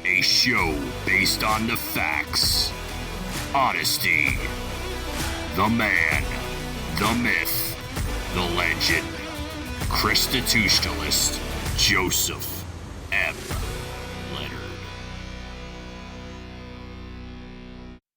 A show based on the facts, honesty, the man, the myth, the legend. ChristiTutionalist Joseph M. Leonard.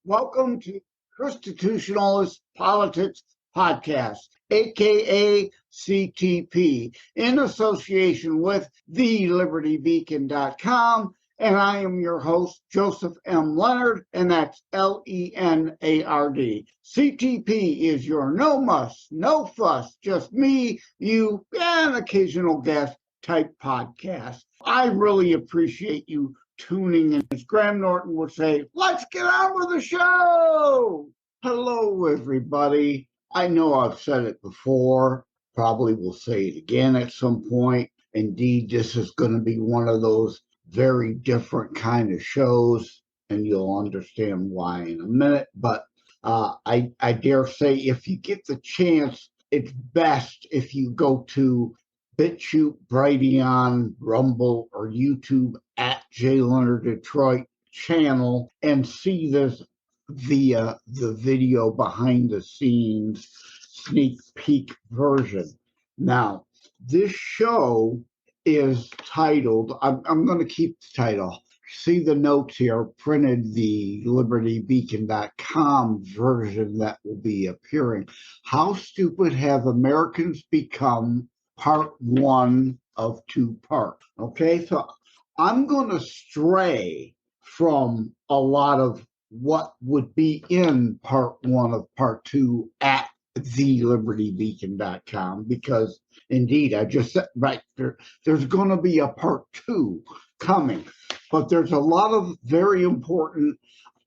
Welcome to ChristiTutionalist Politics Podcast, aka CTP, in association with thelibertybeacon.com. And I am your host, Joseph M. Leonard, and that's L-E-N-A-R-D. CTP is your no muss, no fuss, just me, you, and occasional guest type podcast. I really appreciate you tuning in. As Graham Norton would say, let's get on with the show. Hello, everybody. I know I've said it before, probably will say it again at some point. Indeed, this is going to be one of those very different kind of shows, and you'll understand why in a minute. But I dare say if you get the chance, it's best if you go to BitChute, Brighteon, Rumble, or YouTube at J. Leonard Detroit channel and see this via the video behind the scenes sneak peek version. Now, this show is titled, I'm going to keep the title. See the notes here, printed the libertybeacon.com version that will be appearing. How Stupid Have Americans Become? Part 1 of 2 parts. Okay, so I'm going to stray from a lot of what would be in part 1 of part 2 at thelibertybeacon.com because indeed I just said right there's going to be a part 2 coming, but there's a lot of very important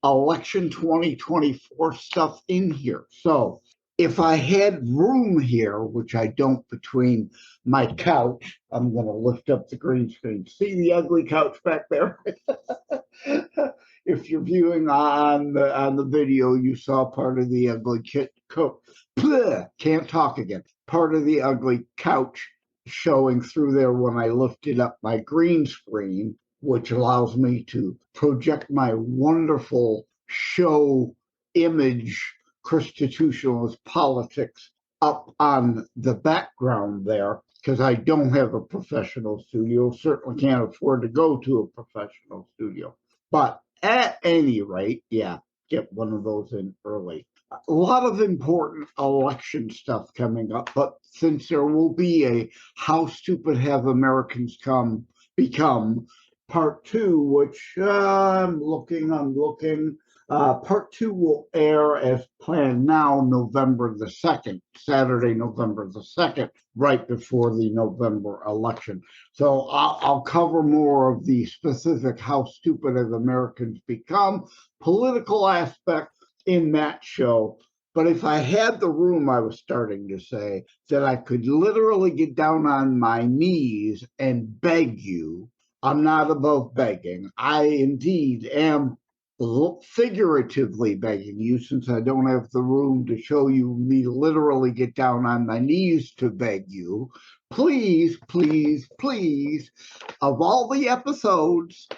election 2024 stuff in here. So if I had room here, which I don't, between my couch, I'm going to lift up the green screen. See the ugly couch back there? If you're viewing on the video, you saw part of the ugly can't talk again. Part of the ugly couch showing through there when I lifted up my green screen, which allows me to project my wonderful show image, ChristiTutionalist Politics, up on the background there, because I don't have a professional studio, certainly can't afford to go to a professional studio. But at any rate, yeah, get one of those in early. A lot of important election stuff coming up, but since there will be a How Stupid Have Americans Become part 2, which I'm looking. Part 2 will air as planned now, November the 2nd, Saturday, November the 2nd, right before the November election. So I'll cover more of the specific How Stupid Have Americans Become political aspect in that show. But if I had the room, I was starting to say that I could literally get down on my knees and beg you. I'm not above begging. I indeed am figuratively begging you, since I don't have the room to show you me literally get down on my knees to beg you. Please, please, please, of all the episodes,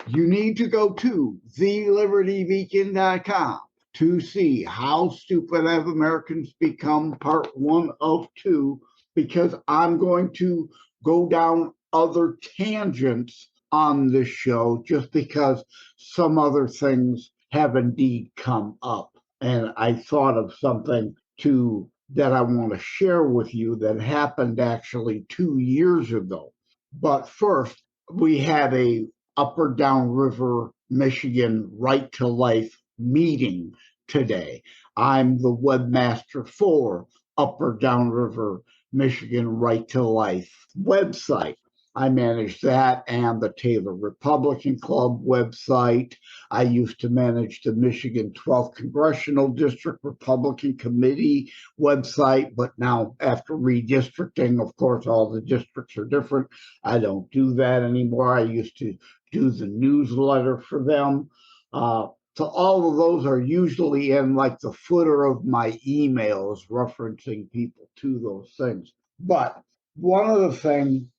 you need to go to thelibertybeacon.com to see How Stupid Have Americans Become part 1 of 2, because I'm going to go down other tangents on this show just because some other things have indeed come up. And I thought of something that I want to share with you that happened actually 2 years ago. But first, we had a Upper Downriver, Michigan Right to Life meeting today. I'm the webmaster for Upper Downriver, Michigan Right to Life website. I manage that and the Taylor Republican Club website. I used to manage the Michigan 12th Congressional District Republican Committee website, but now after redistricting, of course, all the districts are different. I don't do that anymore. I used to do the newsletter for them. So all of those are usually in like the footer of my emails referencing people to those things. But one of the things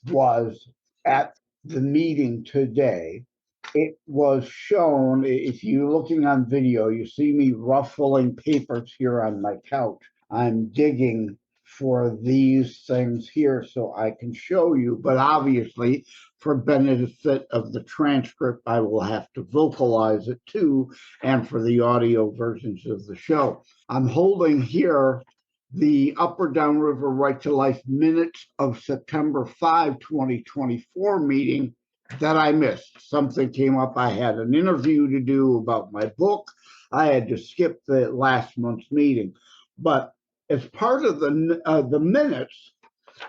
was at the meeting today, it was shown, if you're looking on video, you see me ruffling papers here on my couch. I'm digging for these things here so I can show you, but obviously for benefit of the transcript, I will have to vocalize it too, and for the audio versions of the show. I'm holding here the Upper Downriver Right to Life minutes of September 5, 2024 meeting that I missed. Something came up. I had an interview to do about my book. I had to skip the last month's meeting. But as part of the minutes,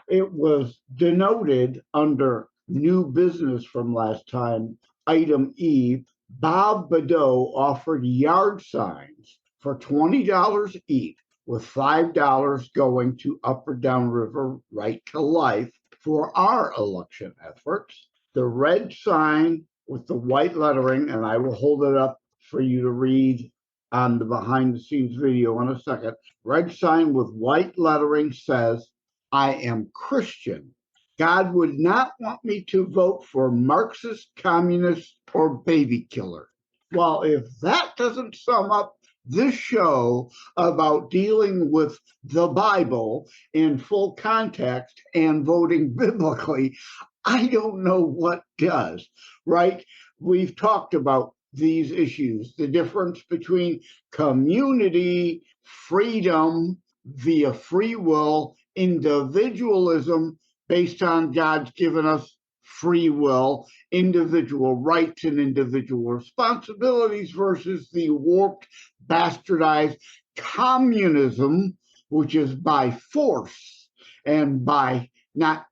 it was denoted under new business from last time, item E. Bob Badeau offered yard signs for $20 each, with $5 going to Upper Downriver Right to Life for our election efforts. The red sign with the white lettering, and I will hold it up for you to read on the behind the scenes video in a second. Red sign with white lettering says, I am Christian. God would not want me to vote for Marxist, communist, or baby killer. Well, if that doesn't sum up this show about dealing with the Bible in full context and voting biblically, I don't know what does, right? We've talked about these issues, the difference between community, freedom via free will, individualism based on God's given us free will, individual rights and individual responsibilities versus the warped, bastardized communism, which is by force and by not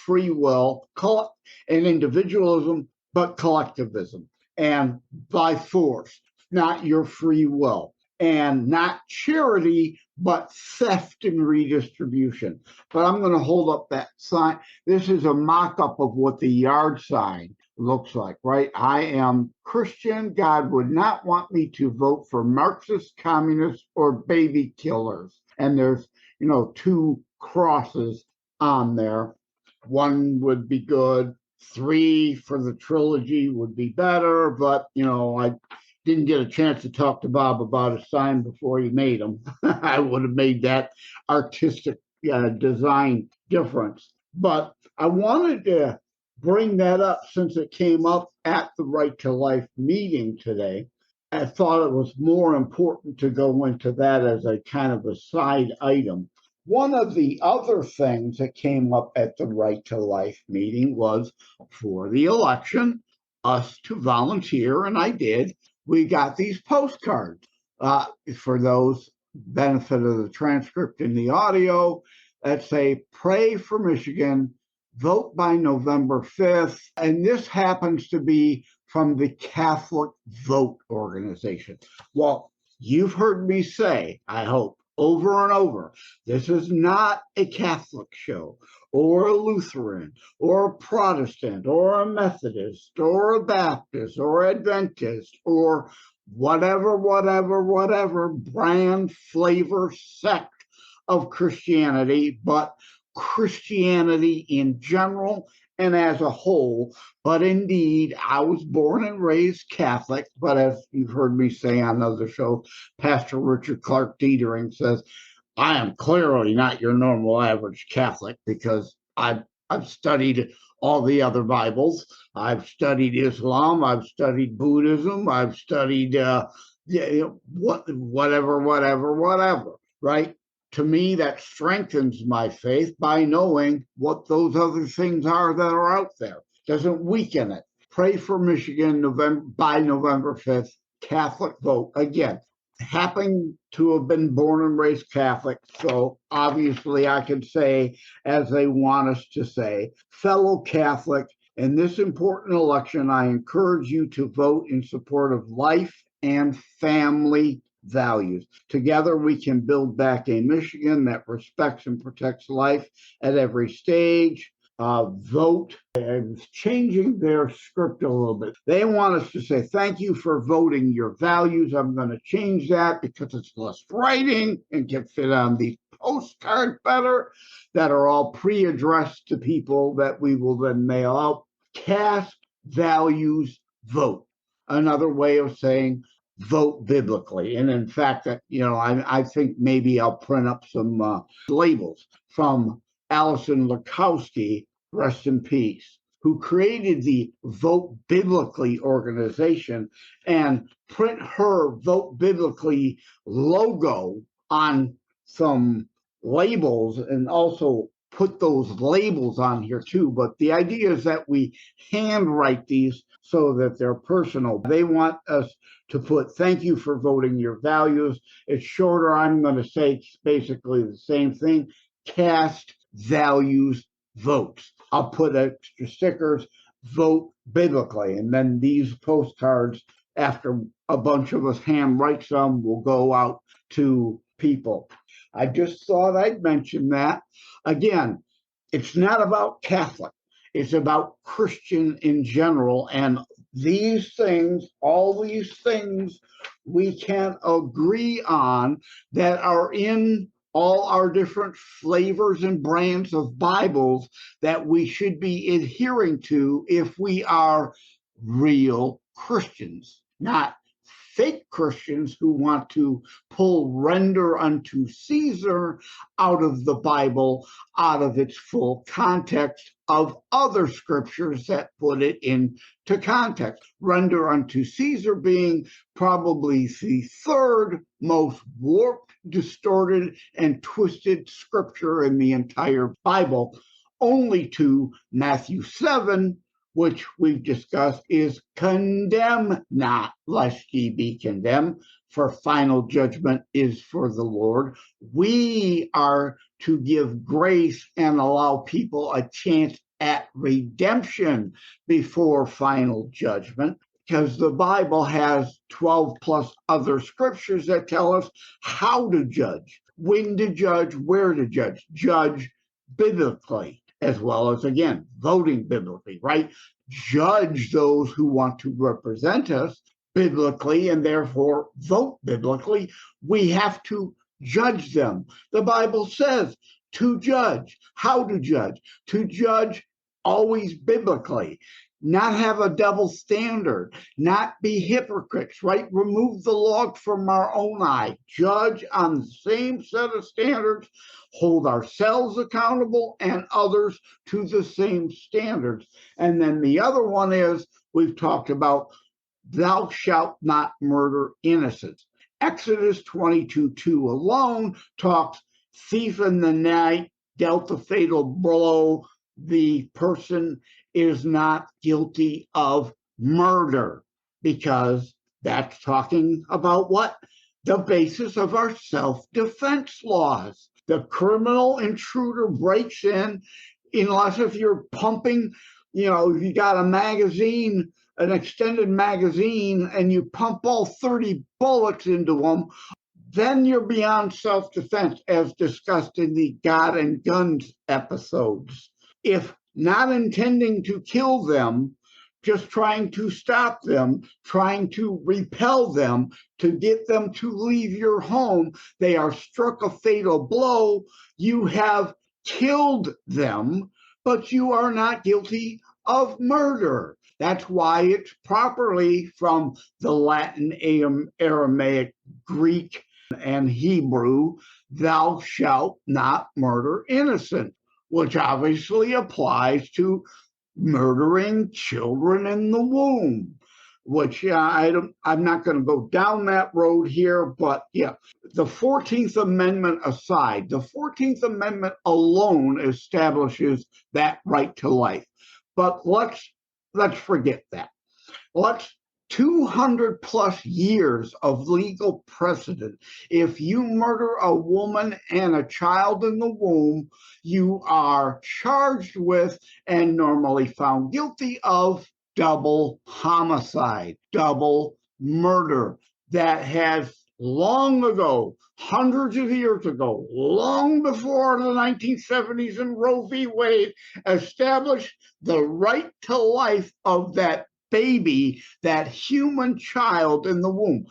free will and individualism, but collectivism, and by force, not your free will, and not charity, but theft and redistribution. But I'm going to hold up that sign. This is a mock-up of what the yard sign looks like, right? I am Christian. God would not want me to vote for Marxist, communists, or baby killers. And there's, two crosses on there. One would be good. 3 for the trilogy would be better, but I didn't get a chance to talk to Bob about a sign before he made them. I would have made that artistic design difference. But I wanted to bring that up since it came up at the Right to Life meeting today. I thought it was more important to go into that as a kind of a side item. One of the other things that came up at the Right to Life meeting was for the election, us to volunteer, and I did. We got these postcards for those benefit of the transcript and the audio that say, pray for Michigan, vote by November 5th. And this happens to be from the Catholic Vote Organization. Well, you've heard me say, I hope, over and over, this is not a Catholic show or a Lutheran or a Protestant or a Methodist or a Baptist or Adventist or whatever brand, flavor, sect of Christianity, but Christianity in general and as a whole. But indeed, I was born and raised Catholic, but as you've heard me say on other shows, Pastor Richard Clark Dietering says, I am clearly not your normal average Catholic because I've studied all the other Bibles. I've studied Islam. I've studied Buddhism. I've studied whatever, right? To me, that strengthens my faith by knowing what those other things are that are out there. Doesn't weaken it. Pray for Michigan by November 5th. Catholic vote. Again, happen to have been born and raised Catholic, so obviously I can say, as they want us to say, fellow Catholic, in this important election, I encourage you to vote in support of life and family values. Together, we can build back a Michigan that respects and protects life at every stage. Vote. And changing their script a little bit. They want us to say, thank you for voting your values. I'm going to change that because it's less writing and can fit on the postcard better that are all pre-addressed to people that we will then mail out. Cast values, vote. Another way of saying vote biblically. And in fact, I think maybe I'll print up some labels from Allison Lukowski, rest in peace, who created the Vote Biblically organization, and print her Vote Biblically logo on some labels, and also put those labels on here too. But the idea is that we handwrite these so that they're personal. They want us to put thank you for voting your values. It's shorter. I'm going to say it's basically the same thing. Cast values votes. I'll put extra stickers, vote biblically. And then these postcards, after a bunch of us handwrite some, will go out to people. I just thought I'd mention that. Again, it's not about Catholic. It's about Christian in general. And these things, all these things we can agree on that are in all our different flavors and brands of Bibles that we should be adhering to if we are real Christians, not fake Christians who want to pull render unto Caesar out of the Bible, out of its full context of other scriptures that put it into context. Render unto Caesar being probably the third most warped, distorted, and twisted scripture in the entire Bible, only to Matthew 7, which we've discussed, is condemn not, lest ye be condemned, for final judgment is for the Lord. We are to give grace and allow people a chance at redemption before final judgment, because the Bible has 12 plus other scriptures that tell us how to judge, when to judge, where to judge. Judge biblically, as well as, again, voting biblically, right? Judge those who want to represent us biblically and therefore vote biblically. We have to judge them. The Bible says to judge. How to judge? To judge always biblically. Not have a double standard, not be hypocrites, right? Remove the log from our own eye, judge on the same set of standards, hold ourselves accountable and others to the same standards. And then the other one is, we've talked about, thou shalt not murder innocents. Exodus 22:2 alone talks, thief in the night dealt a fatal blow, the person is not guilty of murder, because that's talking about what? The basis of our self-defense laws. The criminal intruder breaks in, unless if you're pumping, if you got a magazine, an extended magazine, and you pump all 30 bullets into them, then you're beyond self-defense, as discussed in the God and Guns episodes. If not intending to kill them, just trying to stop them, trying to repel them, to get them to leave your home, they are struck a fatal blow, you have killed them, but you are not guilty of murder. That's why it's properly, from the Latin, Aramaic, Greek, and Hebrew, thou shalt not murder innocent, which obviously applies to murdering children in the womb, which I'm not going to go down that road here, but yeah, the 14th Amendment aside, the 14th Amendment alone establishes that right to life. But let's forget that. 200 plus years of legal precedent. If you murder a woman and a child in the womb, you are charged with and normally found guilty of double homicide, double murder. That has long ago, hundreds of years ago, long before the 1970s and Roe v. Wade, established the right to life of that baby, that human child in the womb.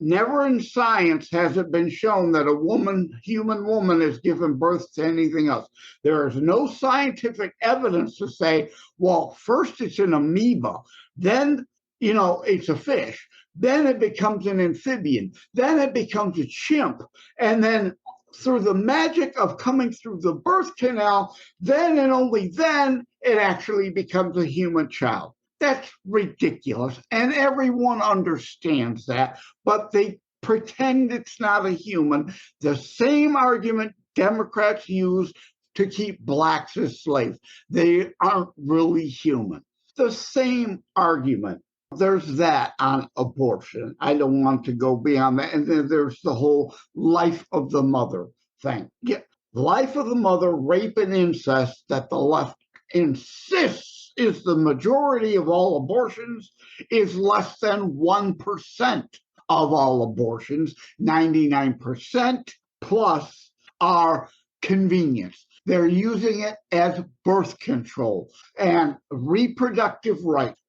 never in science has it been shown that a human woman, is given birth to anything else. There is no scientific evidence to say, well, first it's an amoeba, then, it's a fish, then it becomes an amphibian, then it becomes a chimp, and then through the magic of coming through the birth canal, then and only then it actually becomes a human child. That's ridiculous, and everyone understands that, but they pretend it's not a human. The same argument Democrats use to keep blacks as slaves. They aren't really human. The same argument. There's that on abortion. I don't want to go beyond that. And then there's the whole life of the mother thing. Yeah, life of the mother, rape and incest that the left insists is the majority of all abortions, is less than 1% of all abortions. 99% plus are convenience. They're using it as birth control and reproductive rights.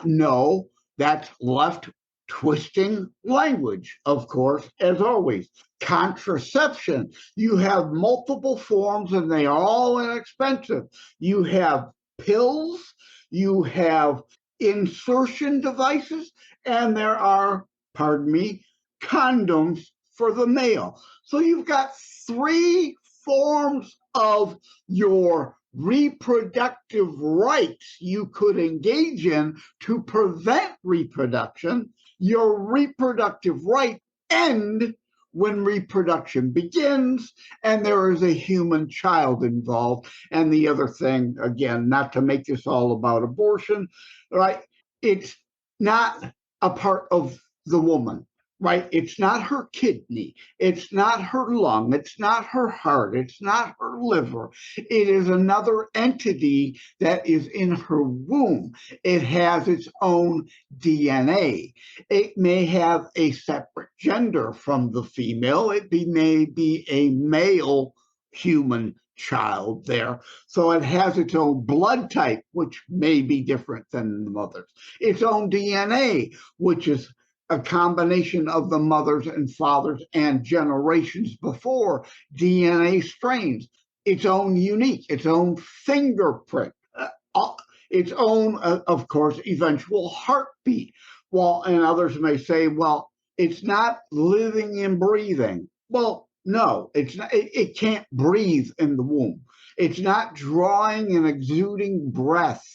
No, that's left twisting language, of course, as always. Contraception. You have multiple forms and they are all inexpensive. You have pills, you have insertion devices, and there are, condoms for the male. So you've got 3 forms of your reproductive rights you could engage in to prevent reproduction. Your reproductive right end when reproduction begins and there is a human child involved. And the other thing, again, not to make this all about abortion, right? It's not a part of the woman. Right? It's not her kidney. It's not her lung. It's not her heart. It's not her liver. It is another entity that is in her womb. It has its own DNA. It may have a separate gender from the female. It may be a male human child there. So it has its own blood type, which may be different than the mother's. Its own DNA, which is a combination of the mothers and fathers and generations before DNA strains, its own unique, its own fingerprint, its own, of course, eventual heartbeat. Well, and others may say, well, it's not living and breathing. Well, no, it's not. It can't breathe in the womb. It's not drawing and exuding breath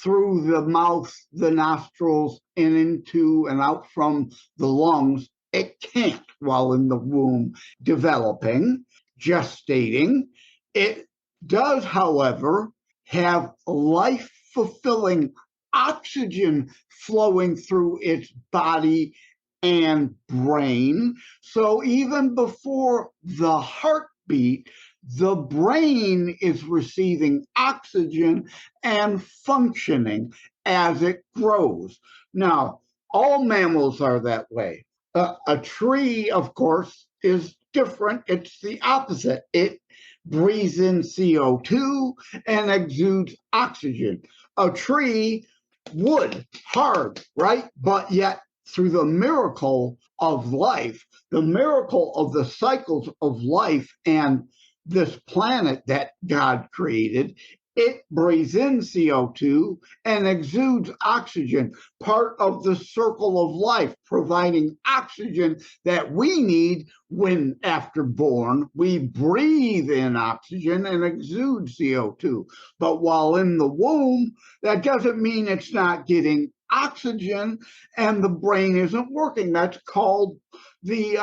through the mouth, the nostrils, and into and out from the lungs. It can't while in the womb developing, gestating. It does, however, have life-fulfilling oxygen flowing through its body and brain. So even before the heartbeat, the brain is receiving oxygen and functioning as it grows. Now, all mammals are that way. A tree, of course, is different. It's the opposite. It breathes in CO2 and exudes oxygen. A tree, wood, hard, right? But yet, through the miracle of life, the miracle of the cycles of life and this planet that God created, it breathes in CO2 and exudes oxygen, part of the circle of life, providing oxygen that we need when, after born, we breathe in oxygen and exude CO2. But while in the womb, that doesn't mean it's not getting oxygen and the brain isn't working. That's called the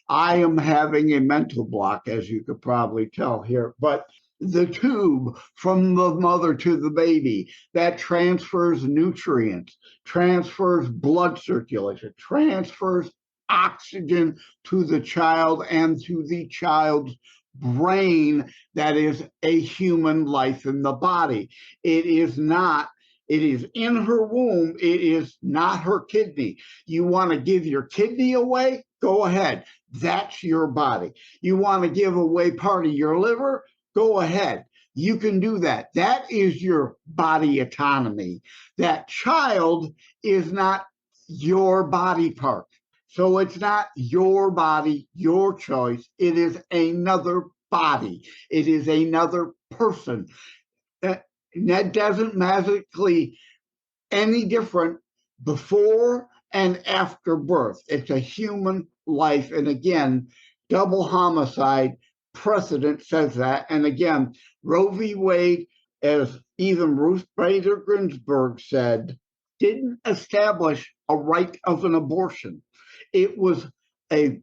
I am having a mental block, as you could probably tell here, but the tube from the mother to the baby that transfers nutrients, transfers blood circulation, transfers oxygen to the child and to the child's brain, that is a human life in the body. It is in her womb. It is not her kidney. You want to give your kidney away? Go ahead. That's your body. You want to give away part of your liver? Go ahead. you can do that. That is your body autonomy. That child is not your body part. So it's not your body, your choice. It is another body. It is another person. That doesn't magically any different before and after birth. It's a human life. And again, double homicide precedent says that. And again, Roe v. Wade, as even Ruth Bader Ginsburg said, didn't establish a right of an abortion. It was a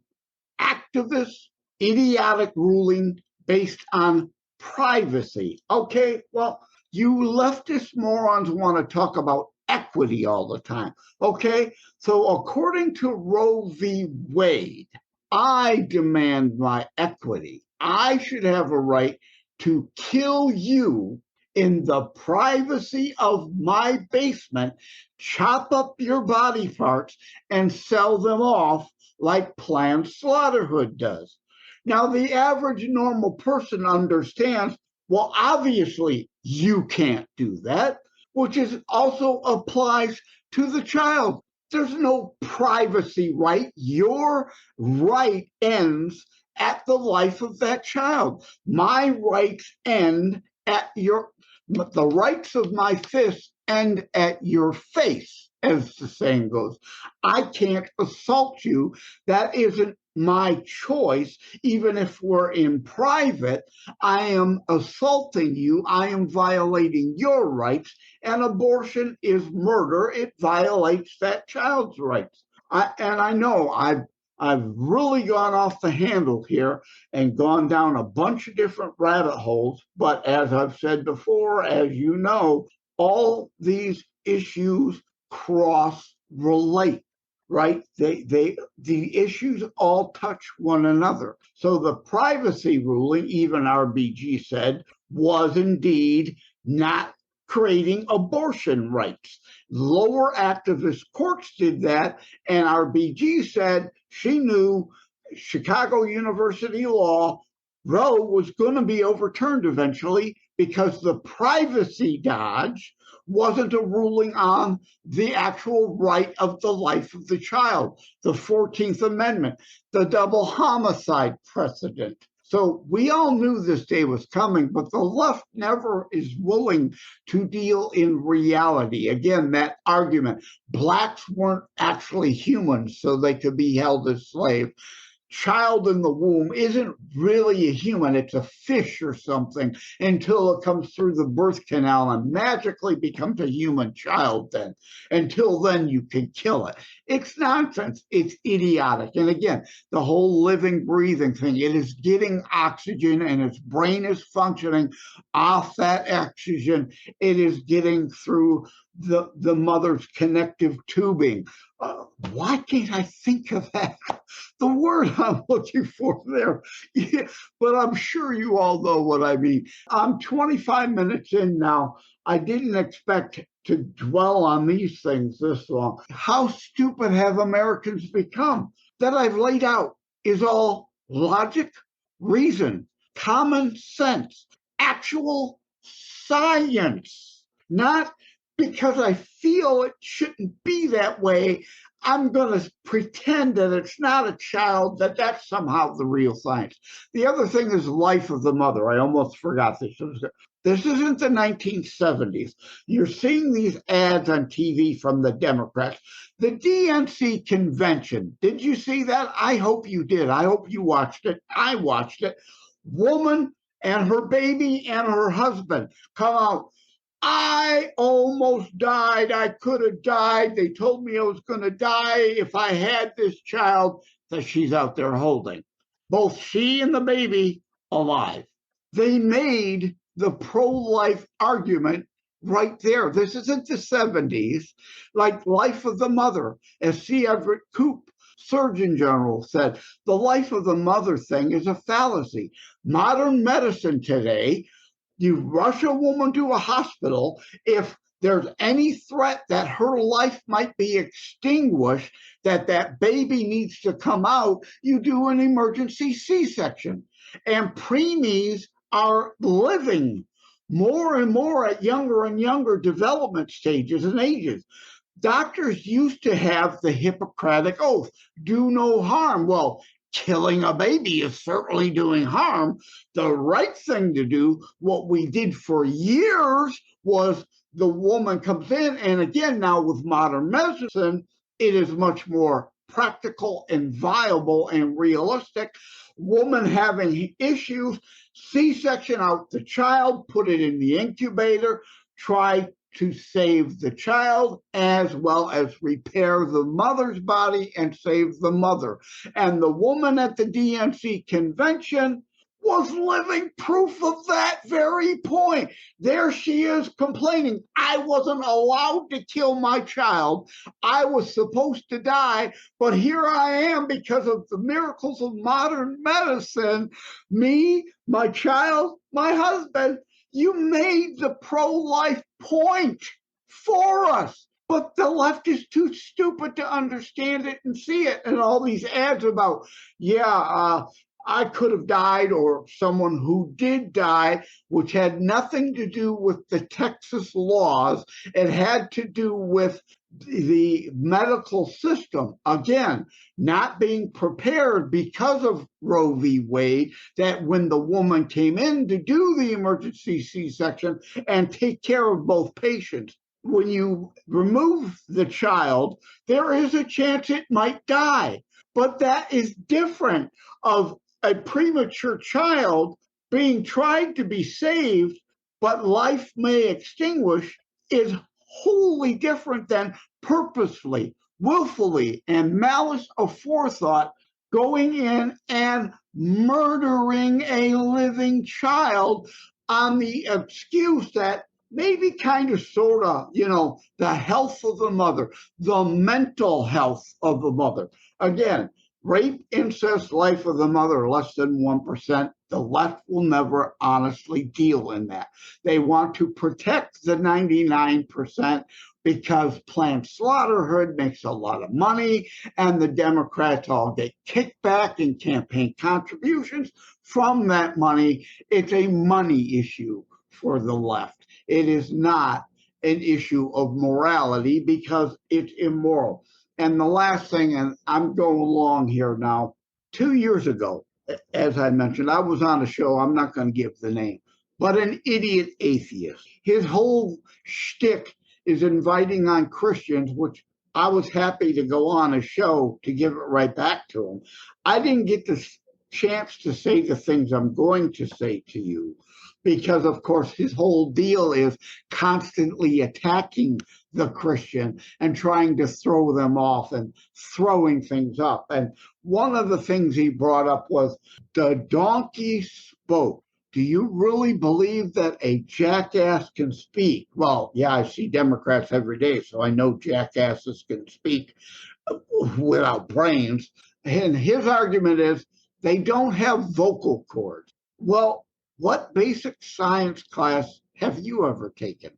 activist, idiotic ruling based on privacy. Okay, well, you leftist morons want to talk about equity all the time. Okay, so according to Roe v. Wade, I demand my equity. I should have a right to kill you in the privacy of my basement, chop up your body parts, and sell them off like Planned Slaughterhood does. Now, the average normal person understands, well, obviously you can't do that, which is also applies to the child. There's no privacy right. Your right ends at the life of that child. My rights end at the rights of my fist end at your face, as the saying goes. I can't assault you. That isn't my choice. Even if we're in private, I am assaulting you. I am violating your rights, and abortion is murder. It violates that child's rights. I know I've really gone off the handle here and gone down a bunch of different rabbit holes, but as I've said before, as you know, all these issues cross-relate, right? The issues all touch one another. So the privacy ruling, even RBG said, was indeed not creating abortion rights. Lower activist courts did that, and RBG said she knew Chicago University law, Roe was going to be overturned eventually because the privacy dodge wasn't a ruling on the actual right of the life of the child, the 14th Amendment, the double homicide precedent. So we all knew this day was coming, but the left never is willing to deal in reality. Again, that argument, blacks weren't actually humans, so they could be held as slaves. Child in the womb isn't really a human, it's a fish or something until it comes through the birth canal and magically becomes a human child then. Until then, you can kill it. It's nonsense. It's idiotic. And again, the whole living, breathing thing, it is getting oxygen and its brain is functioning off that oxygen. It is getting through the mother's connective tubing. Why can't I think of that? The word I'm looking for there. Yeah, but I'm sure you all know what I mean. I'm 25 minutes in now. I didn't expect to dwell on these things this long. How stupid have Americans become? That I've laid out is all logic, reason, common sense, actual science, not because I feel it shouldn't be that way. I'm going to pretend that it's not a child, that's somehow the real science. The other thing is life of the mother. I almost forgot this. This isn't the 1970s. You're seeing these ads on TV from the Democrats. The DNC convention, did you see that? I hope you did. I hope you watched it. I watched it. Woman and her baby and her husband come out. I almost died. I could have died. They told me I was going to die if I had this child that she's out there holding. Both she and the baby alive. They made the pro-life argument right there. This isn't the 70s, like life of the mother. As C. Everett Koop, Surgeon General, said, the life of the mother thing is a fallacy. Modern medicine today, you rush a woman to a hospital if there's any threat that her life might be extinguished, that baby needs to come out, you do an emergency C-section. And preemies are living more and more at younger and younger development stages and ages. Doctors used to have the Hippocratic Oath, do no harm. Well, killing a baby is certainly doing harm. The right thing to do, what we did for years, was the woman comes in, and again, now with modern medicine, it is much more practical and viable and realistic. Woman having issues, C-section out the child, put it in the incubator, try to save the child as well as repair the mother's body and save the mother. And the woman at the DNC convention was living proof of that very point. There she is complaining, I wasn't allowed to kill my child. I was supposed to die, but here I am because of the miracles of modern medicine. Me, my child, my husband, you made the pro-life point for us. But the left is too stupid to understand it and see it. And all these ads about, I could have died, or someone who did die, which had nothing to do with the Texas laws. It had to do with the medical system, again, not being prepared because of Roe v. Wade, that when the woman came in to do the emergency C-section and take care of both patients, when you remove the child, there is a chance it might die. But that is different of a premature child being tried to be saved, but life may extinguish, is wholly different than purposefully, willfully, and malice aforethought going in and murdering a living child on the excuse that maybe kind of sort of, the health of the mother, the mental health of the mother. Again, rape, incest, life of the mother, less than 1%. The left will never honestly deal in that. They want to protect the 99% because Planned Slaughterhood makes a lot of money, and the Democrats all get kickback and campaign contributions from that money. It's a money issue for the left. It is not an issue of morality because it's immoral. And the last thing, and I'm going along here now, 2 years ago, as I mentioned, I was on a show, I'm not going to give the name, but an idiot atheist. His whole shtick is inviting on Christians, which I was happy to go on a show to give it right back to him. I didn't get the chance to say the things I'm going to say to you because, of course, his whole deal is constantly attacking the Christian and trying to throw them off and throwing things up. And one of the things he brought up was the donkey spoke. Do you really believe that a jackass can speak? Well, yeah, I see Democrats every day, so I know jackasses can speak without brains. And his argument is they don't have vocal cords. Well, what basic science class have you ever taken?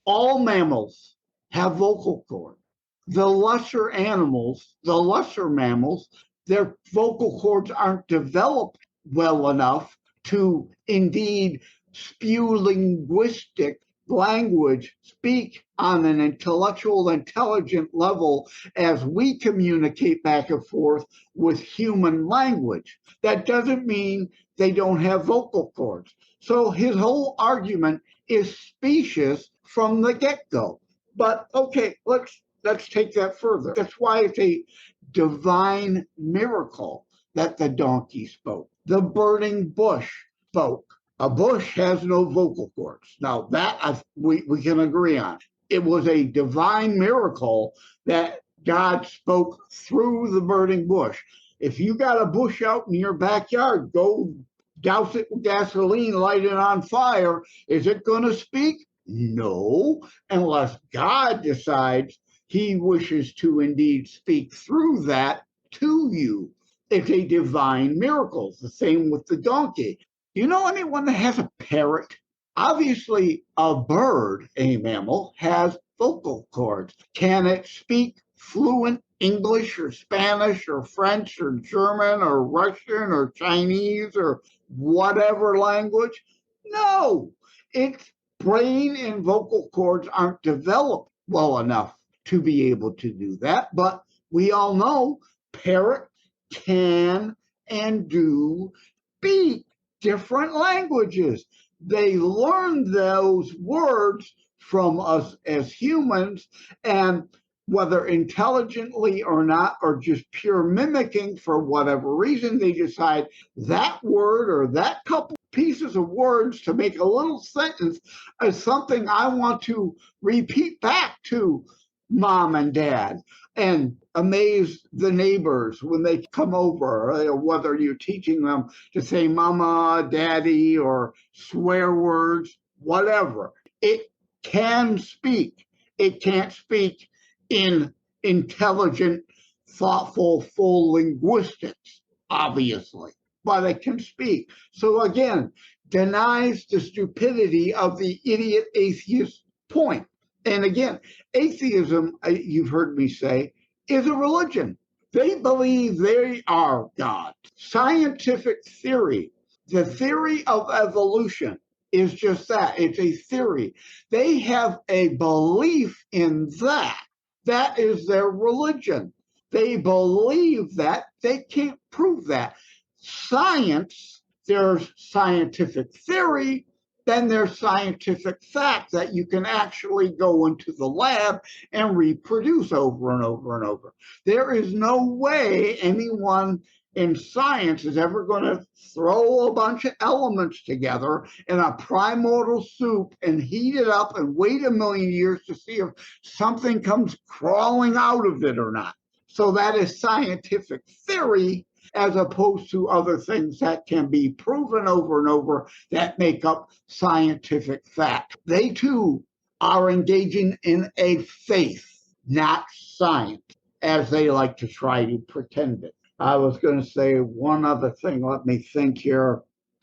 All mammals have vocal cords. The lesser animals, the lesser mammals, their vocal cords aren't developed well enough to indeed spew linguistic language, speak on an intellectual, intelligent level as we communicate back and forth with human language. That doesn't mean they don't have vocal cords. So his whole argument is specious from the get-go. But okay, let's take that further. That's why it's a divine miracle that the donkey spoke. The burning bush spoke. A bush has no vocal cords. Now that we can agree on. It was a divine miracle that God spoke through the burning bush. If you got a bush out in your backyard, go douse it with gasoline, light it on fire. Is it going to speak? No, unless God decides he wishes to indeed speak through that to you. It's a divine miracle. It's the same with the donkey. You know anyone that has a parrot? Obviously, a bird, a mammal, has vocal cords. Can it speak fluent English or Spanish or French or German or Russian or Chinese or whatever language? No. It's brain and vocal cords aren't developed well enough to be able to do that. But we all know parrots can and do speak different languages. They learn those words from us as humans, and whether intelligently or not, or just pure mimicking for whatever reason, they decide that word or that couple pieces of words to make a little sentence is something I want to repeat back to mom and dad and amaze the neighbors when they come over, whether you're teaching them to say mama, daddy, or swear words, whatever. It can speak. It can't speak in intelligent, thoughtful, full linguistics, obviously, but it can speak. So again, denies the stupidity of the idiot atheist point. And again, atheism, you've heard me say, is a religion. They believe they are God. Scientific theory, the theory of evolution, is just that. It's a theory. They have a belief in that. That is their religion. They believe that. They can't prove that. Science, there's scientific theory, then there's scientific fact that you can actually go into the lab and reproduce over and over and over. There is no way anyone in science is ever going to throw a bunch of elements together in a primordial soup and heat it up and wait a million years to see if something comes crawling out of it or not. So that is scientific theory, as opposed to other things that can be proven over and over that make up scientific fact. They too are engaging in a faith, not science, as they like to try to pretend it. I was going to say one other thing. Let me think here.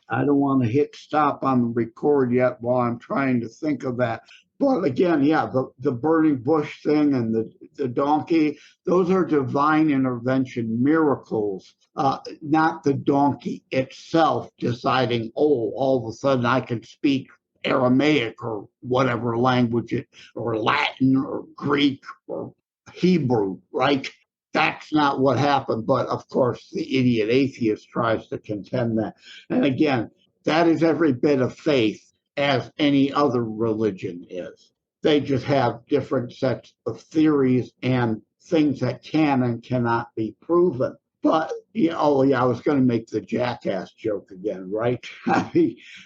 I don't want to hit stop on the record yet while I'm trying to think of that. But again, yeah, the burning bush thing and the donkey, those are divine intervention miracles, not the donkey itself deciding, oh, all of a sudden I can speak Aramaic or whatever language, or Latin or Greek or Hebrew, right? That's not what happened. But of course, the idiot atheist tries to contend that. And again, that is every bit of faith as any other religion is. They just have different sets of theories and things that can and cannot be proven. But, oh yeah, I was going to make the jackass joke again, right?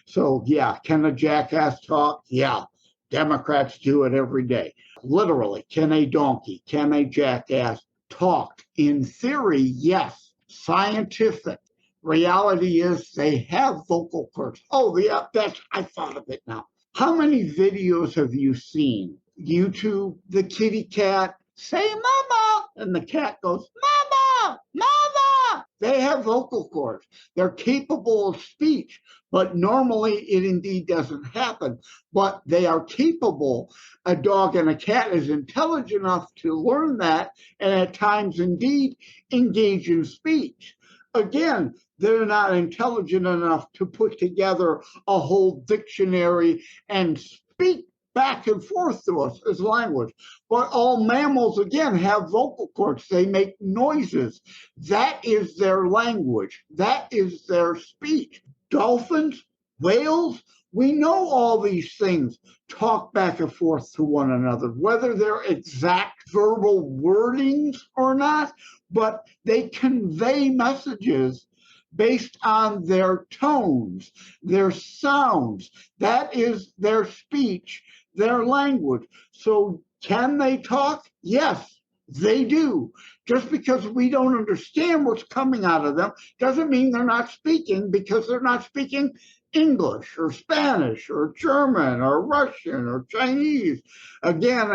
So yeah, can a jackass talk? Yeah, Democrats do it every day. Literally, can a donkey, can a jackass talk? In theory, yes. Scientific. Reality is they have vocal cords. Oh, yeah, I thought of it now. How many videos have you seen? YouTube, the kitty cat, say mama, and the cat goes, mama, mama. They have vocal cords. They're capable of speech, but normally it indeed doesn't happen. But they are capable. A dog and a cat is intelligent enough to learn that, and at times indeed engage in speech. Again, they're not intelligent enough to put together a whole dictionary and speak back and forth to us as language. But all mammals, again, have vocal cords. They make noises. That is their language. That is their speech. Dolphins, whales, we know all these things talk back and forth to one another, whether they're exact verbal wordings or not, but they convey messages based on their tones, their sounds. That is their speech, their language. So can they talk? Yes, they do. Just because we don't understand what's coming out of them doesn't mean they're not speaking, because they're not speaking English or Spanish or German or Russian or Chinese. Again,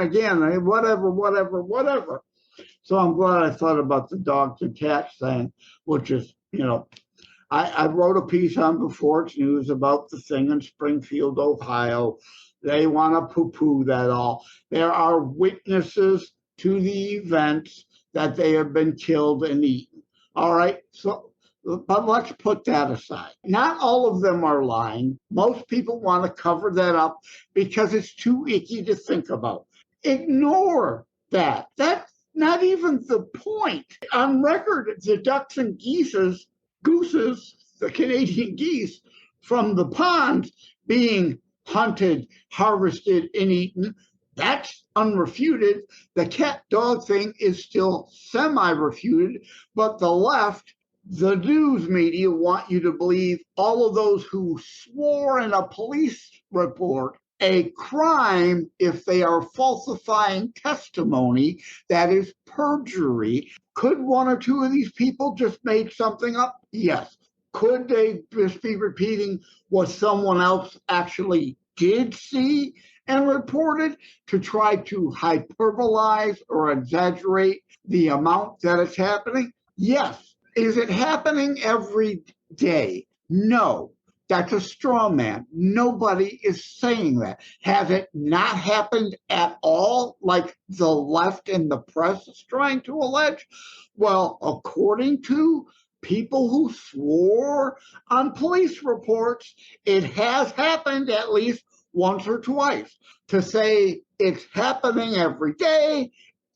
whatever. So I'm glad I thought about the dogs and cats thing, which is, I wrote a piece on Before It's News about the thing in Springfield, Ohio. They want to poo-poo that all. There are witnesses to the events that they have been killed and eaten. All right, so But let's put that aside. Not all of them are lying. Most people want to cover that up because it's too icky to think about. Ignore that. That's not even the point. On record, the ducks and gooses, the Canadian geese from the ponds being hunted, harvested, and eaten, that's unrefuted. The cat dog thing is still semi-refuted, but the left, the news media, want you to believe all of those who swore in a police report a crime if they are falsifying testimony. That is perjury. Could one or two of these people just make something up? Yes. Could they just be repeating what someone else actually did see and reported to try to hyperbolize or exaggerate the amount that it's happening? Yes. Is it happening every day? No. That's a straw man. Nobody is saying that. Has it not happened at all, like the left and the press is trying to allege? Well, according to people who swore on police reports, it has happened at least once or twice. To say it's happening every day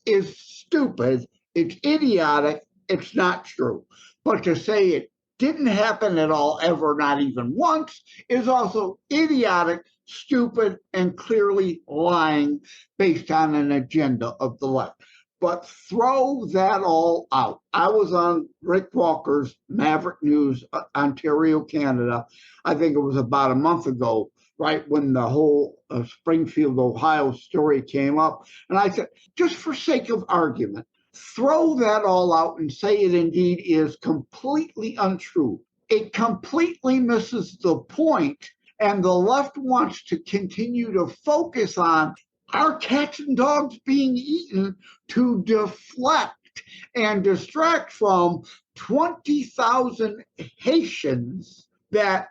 is stupid. It's idiotic. It's not true. But to say it didn't happen at all, ever, not even once, is also idiotic, stupid, and clearly lying based on an agenda of the left. But throw that all out. I was on Rick Walker's Maverick News, Ontario, Canada. I think it was about a month ago, right when the whole Springfield, Ohio story came up. And I said, just for sake of argument, throw that all out and say it indeed is completely untrue. It completely misses the point, and the left wants to continue to focus on our cats and dogs being eaten to deflect and distract from 20,000 Haitians that,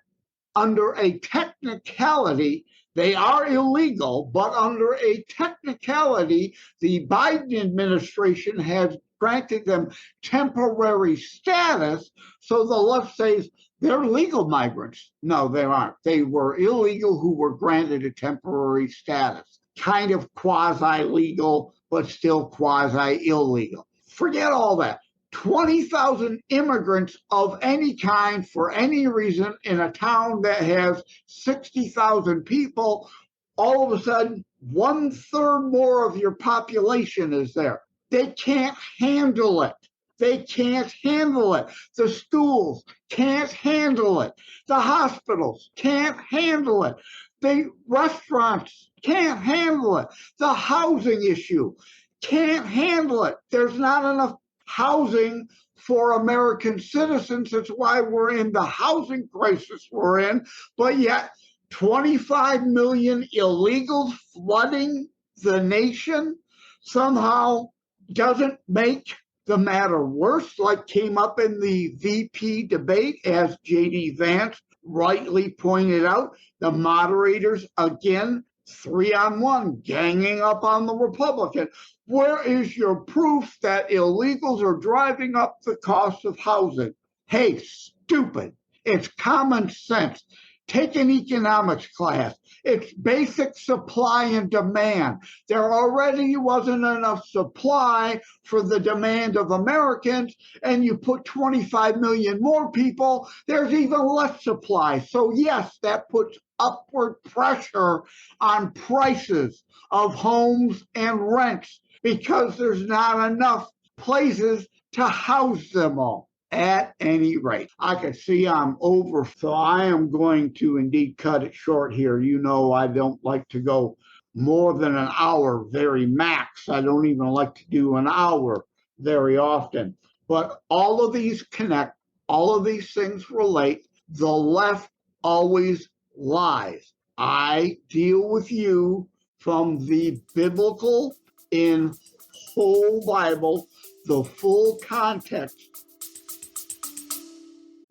under a technicality, they are illegal, but under a technicality, the Biden administration has granted them temporary status. So the left says they're legal migrants. No, they aren't. They were illegal who were granted a temporary status. Kind of quasi-legal, but still quasi-illegal. Forget all that. 20,000 immigrants of any kind for any reason in a town that has 60,000 people, all of a sudden, 1/3 more of your population is there. They can't handle it. They can't handle it. The schools can't handle it. The hospitals can't handle it. The restaurants can't handle it. The housing issue can't handle it. There's not enough housing for American citizens. That's why we're in the housing crisis we're in. But yet 25 million illegals flooding the nation somehow doesn't make the matter worse, like came up in the VP debate, as J.D. Vance rightly pointed out. The moderators, again, 3-on-1, ganging up on the Republican. Where is your proof that illegals are driving up the cost of housing? Hey, stupid. It's common sense. Take an economics class. It's basic supply and demand. There already wasn't enough supply for the demand of Americans, and you put 25 million more people, there's even less supply. So yes, that puts upward pressure on prices of homes and rents because there's not enough places to house them all. At any rate, I can see I'm over, so I am going to indeed cut it short here. You know, I don't like to go more than an hour, very max. I don't even like to do an hour very often. But all of these connect, all of these things relate. The left always lies. I deal with you from the biblical in whole Bible, the full context.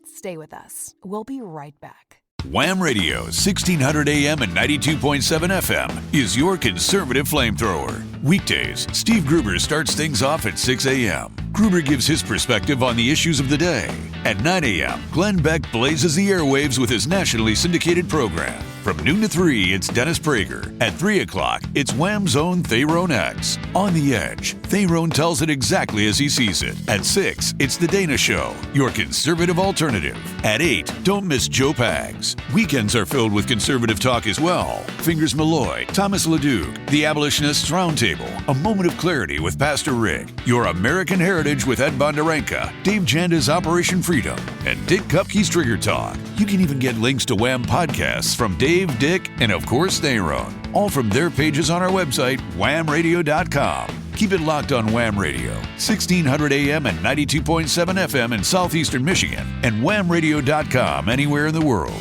Stay with us. We'll be right back. Wham Radio, 1600 AM and 92.7 FM is your conservative flamethrower. Weekdays, Steve Gruber starts things off at 6 a.m. Gruber gives his perspective on the issues of the day. At 9 a.m., Glenn Beck blazes the airwaves with his nationally syndicated program. From noon to 3, it's Dennis Prager. At 3 o'clock, it's Wham's own Thayrone X. On the Edge, Thayrone tells it exactly as he sees it. At 6, it's The Dana Show, your conservative alternative. At 8, don't miss Joe Pags. Weekends are filled with conservative talk as well. Fingers Malloy, Thomas LeDuc, The Abolitionists Roundtable, A Moment of Clarity with Pastor Rick, Your American Heritage with Ed Bondarenka, Dave Janda's Operation Freedom, and Dick Kupke's Trigger Talk. You can even get links to Wham podcasts from Dave, Dick, and of course Thayrone, all from their pages on our website, whamradio.com. Keep it locked on Wham Radio, 1600 AM and 92.7 FM in southeastern Michigan, and whamradio.com anywhere in the world.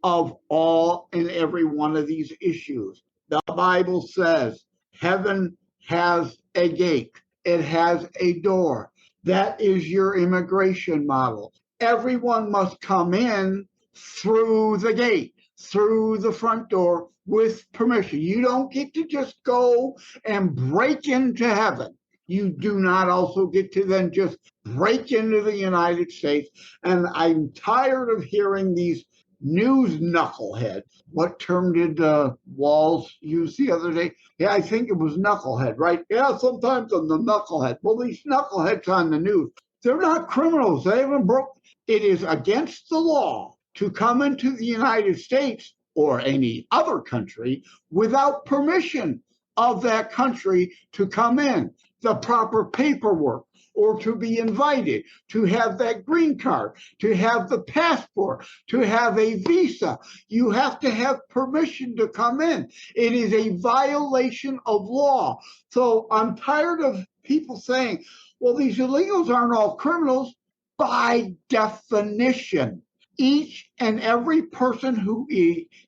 Of all and every one of these issues, the Bible says heaven has a gate. It has a door. That is your immigration model. Everyone must come in through the gate, through the front door with permission. You don't get to just go and break into heaven. You do not also get to then just break into the United States. And I'm tired of hearing these news knuckleheads. What term did Walls use the other day? Yeah, I think it was knucklehead, right? Yeah, sometimes I'm the knucklehead. Well, these knuckleheads on the news, they're not criminals. They haven't broke. It is against the law to come into the United States or any other country without permission of that country to come in. The proper paperwork, or to be invited, to have that green card, to have the passport, to have a visa. You have to have permission to come in. It is a violation of law. So I'm tired of people saying, well, these illegals aren't all criminals. By definition, each and every person who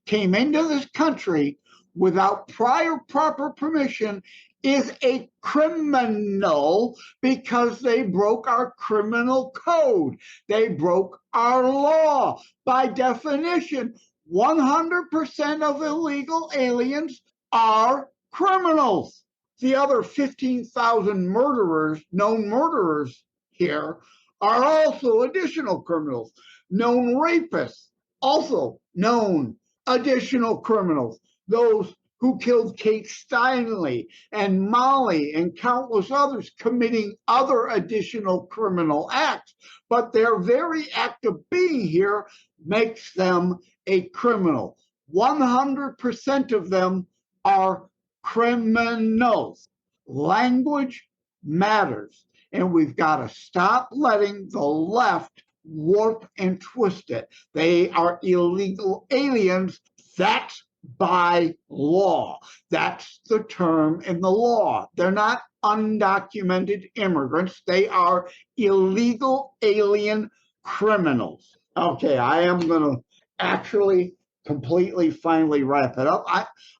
came into this country without prior proper permission is a criminal because they broke our criminal code. They broke our law. By definition, 100% of illegal aliens are criminals. The other 15,000 murderers, known murderers here, are also additional criminals. Known rapists, also known additional criminals. Those who killed Kate Steinle and Molly and countless others committing other additional criminal acts. But their very act of being here makes them a criminal. 100% of them are criminals. Language matters, and we've got to stop letting the left warp and twist it. They are illegal aliens. That's by law. That's the term in the law. They're not undocumented immigrants. They are illegal alien criminals. Okay, I am going to actually completely finally wrap it up.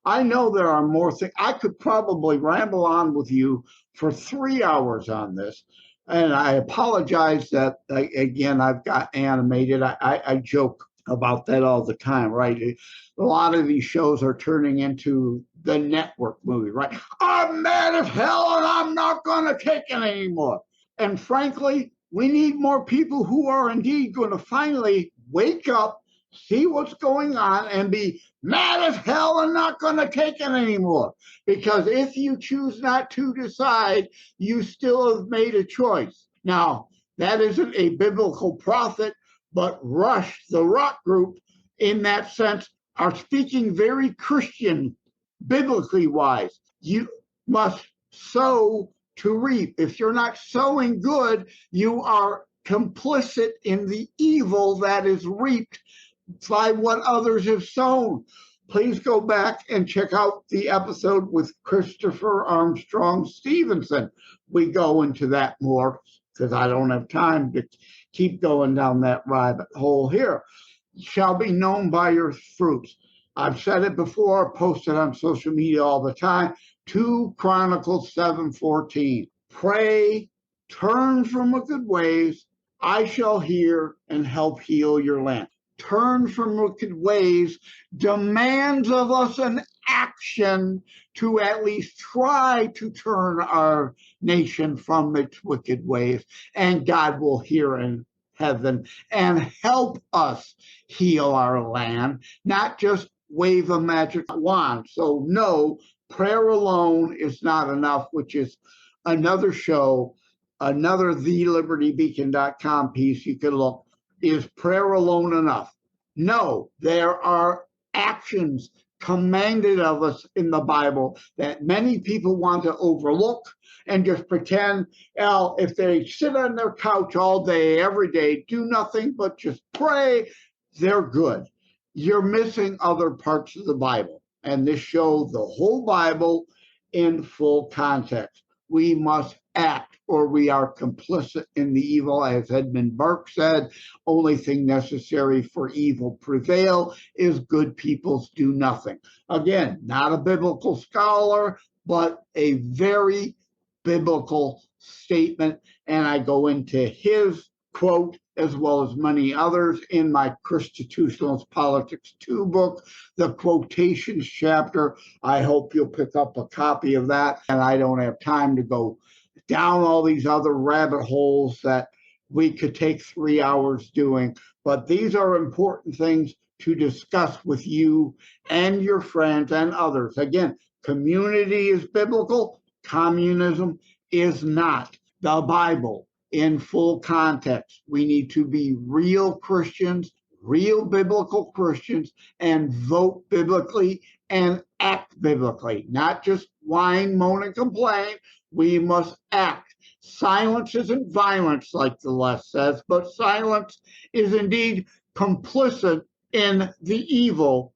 I know there are more things. I could probably ramble on with you for 3 hours on this. And I apologize that, again, I've got animated. I joke about that all the time, right? A lot of these shows are turning into the network movie, right? I'm mad as hell and I'm not going to take it anymore. And frankly, we need more people who are indeed going to finally wake up, see what's going on, and be mad as hell and not going to take it anymore. Because if you choose not to decide, you still have made a choice. Now, that isn't a biblical prophet, but Rush, the rock group, in that sense, are speaking very Christian, biblically wise. You must sow to reap. If you're not sowing good, you are complicit in the evil that is reaped by what others have sown. Please go back and check out the episode with Christopher Armstrong Stevenson. We go into that more because I don't have time to keep going down that rabbit hole here. Shall be known by your fruits. I've said it before, posted on social media all the time. 2 Chronicles 7:14. Pray, turn from wicked ways, I shall hear and help heal your land. Turn from wicked ways demands of us an action to at least try to turn our nation from its wicked ways, and God will hear in heaven and help us heal our land, not just wave a magic wand. So no, prayer alone is not enough, which is another show, another thelibertybeacon.com piece you can look. Is prayer alone enough? No, there are actions commanded of us in the Bible that many people want to overlook and just pretend, well, if they sit on their couch all day, every day, do nothing but just pray, they're good. You're missing other parts of the Bible. And this shows the whole Bible in full context. We must act or we are complicit in the evil. As Edmund Burke said, only thing necessary for evil prevail is good peoples do nothing. Again, not a biblical scholar, but a very biblical statement. And I go into his quote as well as many others in my ChristiTutionalist Politics 2 book, the quotations chapter. I hope you'll pick up a copy of that. And I don't have time to go down all these other rabbit holes that we could take 3 hours doing. But these are important things to discuss with you and your friends and others. Again, community is biblical. Communism is not. The Bible in full context. We need to be real Christians, real biblical Christians, and vote biblically and act biblically, not just whine, moan, and complain. We must act. Silence isn't violence, like the left says, but silence is indeed complicit in the evil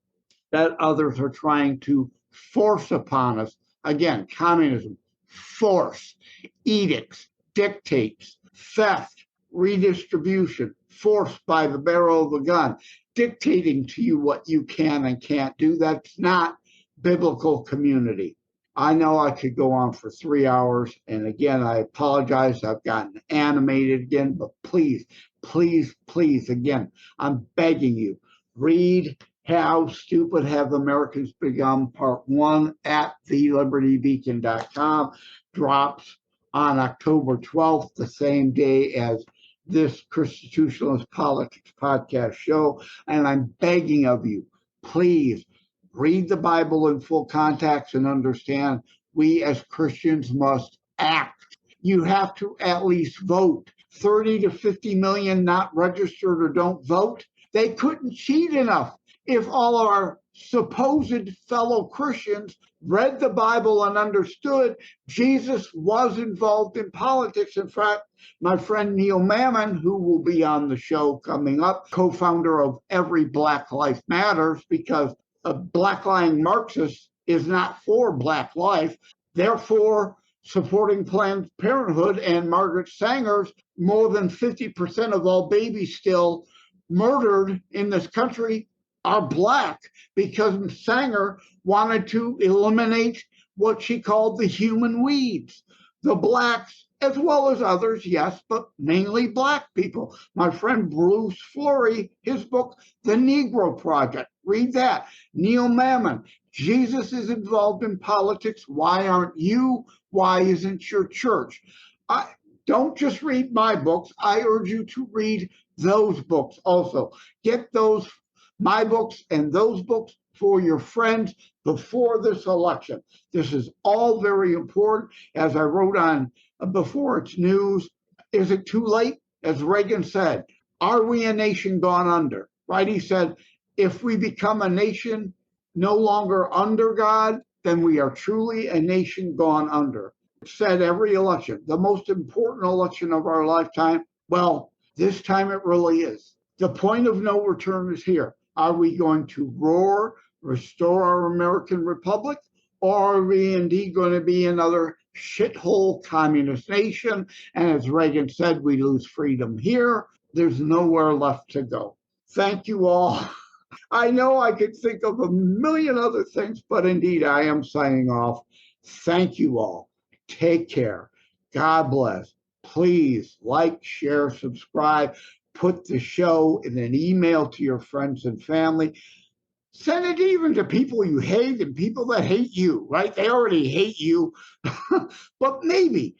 that others are trying to force upon us. Again, communism, force, edicts, dictates, theft, redistribution, forced by the barrel of a gun, dictating to you what you can and can't do. That's not biblical community. I know I could go on for 3 hours, and again, I apologize. I've gotten animated again, but please, please, please, again, I'm begging you, read How Stupid Have Americans Become, Part 1 at thelibertybeacon.com. Drops on October 12th, the same day as this ChristiTutionalist Politics podcast show. And I'm begging of you, please read the Bible in full context and understand we as Christians must act. You have to at least vote. 30 to 50 million not registered or don't vote. They couldn't cheat enough. If all our supposed fellow Christians read the Bible and understood Jesus was involved in politics. In fact, my friend Neil Mammon, who will be on the show coming up, co-founder of Every Black Life Matters, because a black-lying Marxist is not for black life, therefore supporting Planned Parenthood and Margaret Sanger's. More than 50% of all babies still murdered in this country are black, because Sanger wanted to eliminate what she called the human weeds, the blacks as well as others, yes, but mainly black people. My friend Bruce Flory, his book, The Negro Project, read that. Neil Mammon, Jesus is involved in politics. Why aren't you? Why isn't your church? Don't just read my books. I urge you to read those books also. Get those, my books and those books, for your friends before this election. This is all very important. As I wrote on Before It's News, is it too late? As Reagan said, are we a nation gone under? Right? He said, if we become a nation no longer under God, then we are truly a nation gone under. Said every election, the most important election of our lifetime. Well, this time it really is. The point of no return is here. Are we going to roar, restore our American Republic, or are we indeed going to be another shithole communist nation? And as Reagan said, we lose freedom here. There's nowhere left to go. Thank you all. I know I could think of a million other things, but indeed I am signing off. Thank you all. Take care. God bless. please like, share, subscribe, put the show in an email to your friends and family. Send it even to people you hate and people that hate you, right? They already hate you. But maybe,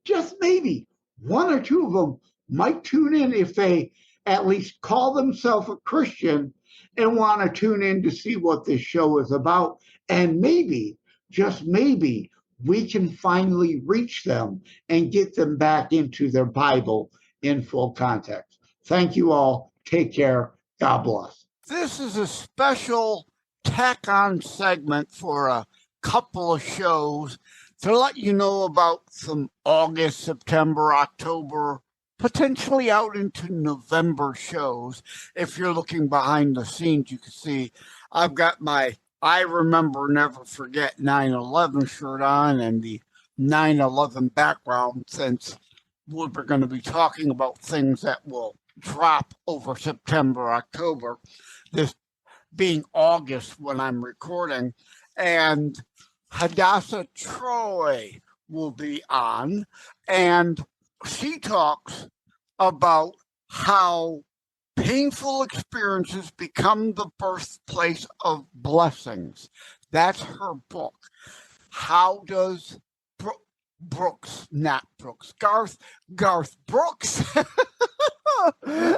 just maybe, one or two of them might tune in if they at least call themselves a Christian and want to tune in to see what this show is about. And maybe, just maybe, we can finally reach them and get them back into their Bible in full context. Thank you all. Take care. God bless. This is a special tack-on segment for a couple of shows to let you know about some August, September, October, potentially out into November shows. If you're looking behind the scenes, you can see I've got my I Remember Never Forget 9/11 shirt on and the 9/11 background, since we're going to be talking about things that will drop over September, October, this being August when I'm recording. And Hadassah Troy will be on, and she talks about how painful experiences become the birthplace of blessings. That's her book. How does Garth Brooks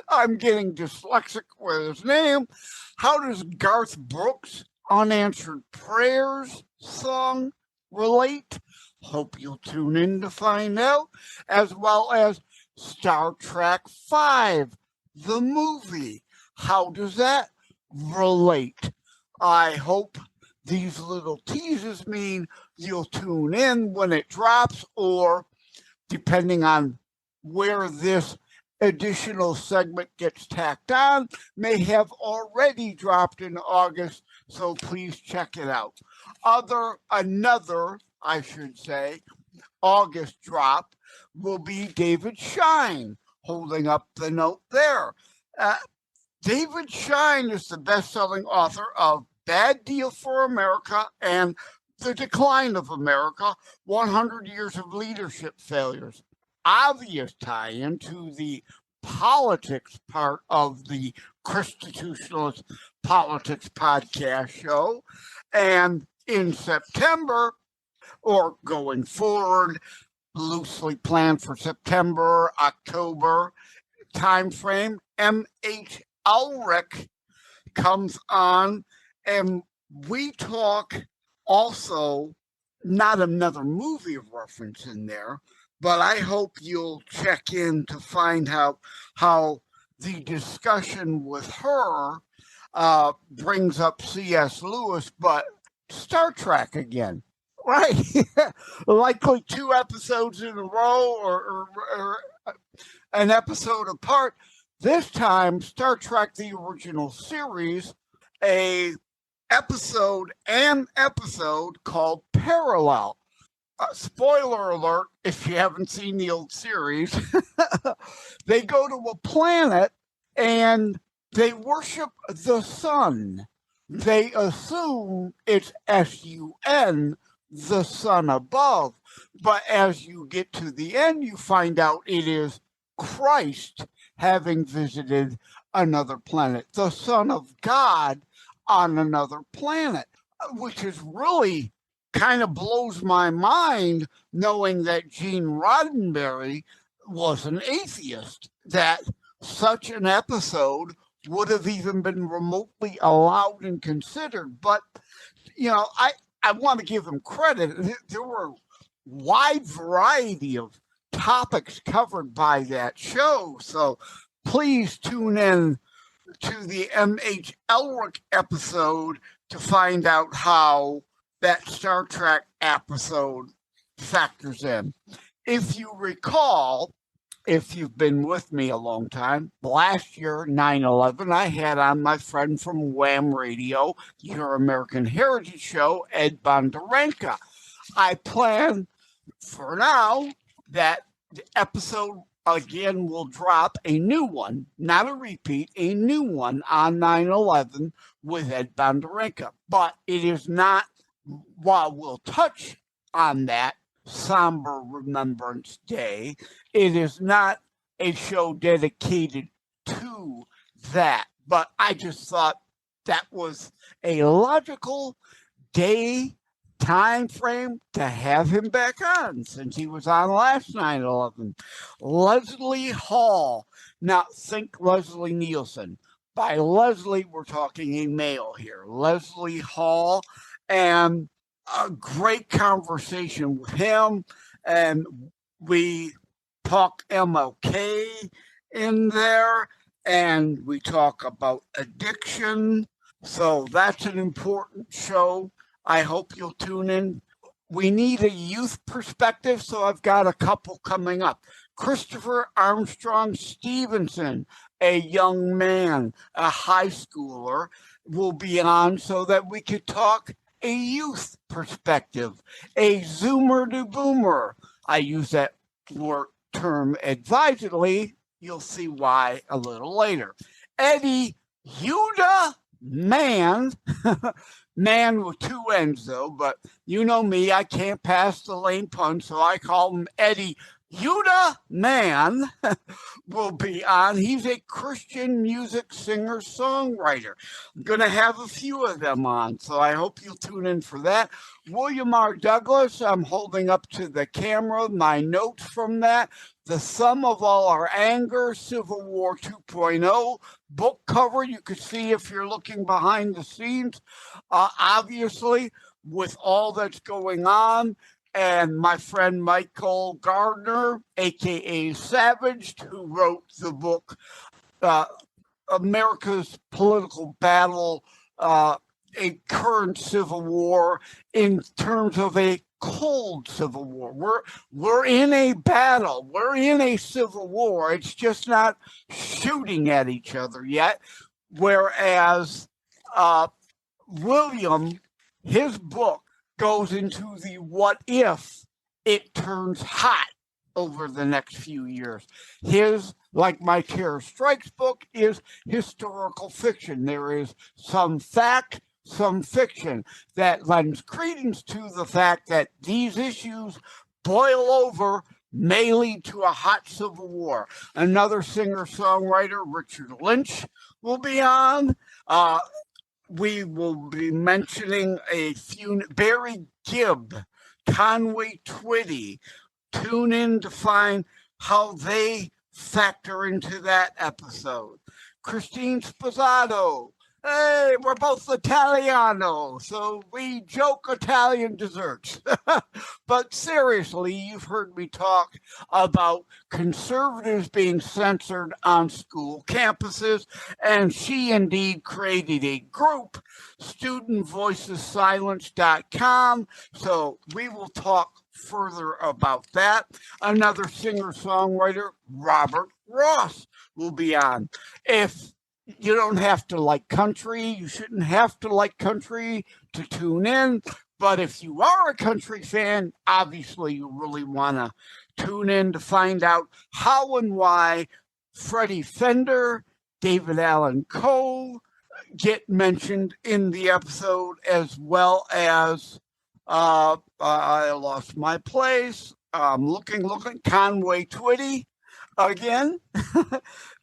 I'm getting dyslexic with his name. How does Garth Brooks' Unanswered Prayers song relate? Hope you'll tune in to find out, as well as Star Trek V, the movie. How does that relate? I hope these little teases mean you'll tune in when it drops, or depending on where this additional segment gets tacked on, may have already dropped in August, so please check it out. Another August drop will be David Shine, holding up the note there. David Shine is the best-selling author of Bad Deal for America and The Decline of America, 100 Years of Leadership Failures. Obvious tie-in to the politics part of the ChristiTutionalist Politics podcast show. And in September, or going forward, loosely planned for September, October timeframe, M.H. Ulrich comes on, and we talk also, not another movie reference in there, but I hope you'll check in to find out how the discussion with her brings up C.S. Lewis, but Star Trek again, right? Likely 2 episodes in a row or an episode apart. This time, Star Trek, the original series, an episode called Parallel. Spoiler alert, if you haven't seen the old series, they go to a planet and they worship the sun. They assume it's S-U-N, the sun above. But as you get to the end, you find out it is Christ having visited another planet, the Son of God on another planet, which is really kind of blows my mind, knowing that Gene Roddenberry was an atheist, that such an episode would have even been remotely allowed and considered. But, I want to give him credit. There were a wide variety of topics covered by that show. So please tune in to the M.H. Ulrich episode to find out how that Star Trek episode factors in. If you recall, if you've been with me a long time, last year, 9/11, I had on my friend from Wham Radio, Your American Heritage Show, Ed Bondarenka. I plan for now that the episode again will drop a new one, not a repeat, a new one on 9/11 with Ed Bondarenka. But it is not, while we'll touch on that somber Remembrance Day. It is not a show dedicated to that, but I just thought that was a logical day time frame to have him back on, since he was on last 9/11. Leslie Hall. Now think Leslie Nielsen. By Leslie, we're talking a male here. Leslie Hall, and a great conversation with him, and we talk MLK in there, and we talk about addiction. So that's an important show. I hope you'll tune in. We need a youth perspective, so I've got a couple coming up. Christopher Armstrong Stevenson, a young man, a high schooler, will be on so that we could talk a youth perspective. A Zoomer to Boomer. I use that term advisedly. You'll see why a little later. Eddie Yuda Man, man with two N's though, but you know me, I can't pass the lame pun, so I call him Eddie Yuda Man will be on. He's a Christian music singer-songwriter. I'm going to have a few of them on, so I hope you'll tune in for that. William R. Douglas, I'm holding up to the camera my notes from that. The Sum of All Our Anger, Civil War 2.0, book cover. You could see if you're looking behind the scenes, obviously, with all that's going on. And my friend Michael Gardner, a.k.a. Savage, who wrote the book, America's Political Battle, a current civil war in terms of a cold civil war. We're in a battle. We're in a civil war. It's just not shooting at each other yet. Whereas William, his book goes into the what if it turns hot over the next few years. His, like my Terror Strikes book, is historical fiction. There is some fact, some fiction that lends credence to the fact that these issues boil over, may lead to a hot civil war. Another singer-songwriter, Richard Lynch, will be on. We will be mentioning a few, Barry Gibb, Conway Twitty. Tune in to find how they factor into that episode. Christine Sposato. Hey, we're both Italiano, so we joke Italian desserts. But seriously, you've heard me talk about conservatives being censored on school campuses, and she indeed created a group, studentvoicessilence.com, so we will talk further about that. Another singer-songwriter, Robert Ross, will be on. If you don't have to like country, you shouldn't have to like country to tune in, but if you are a country fan, obviously you really want to tune in to find out how and why Freddie Fender, David Allan Coe get mentioned in the episode, as well as I lost my place. Looking, Conway Twitty again,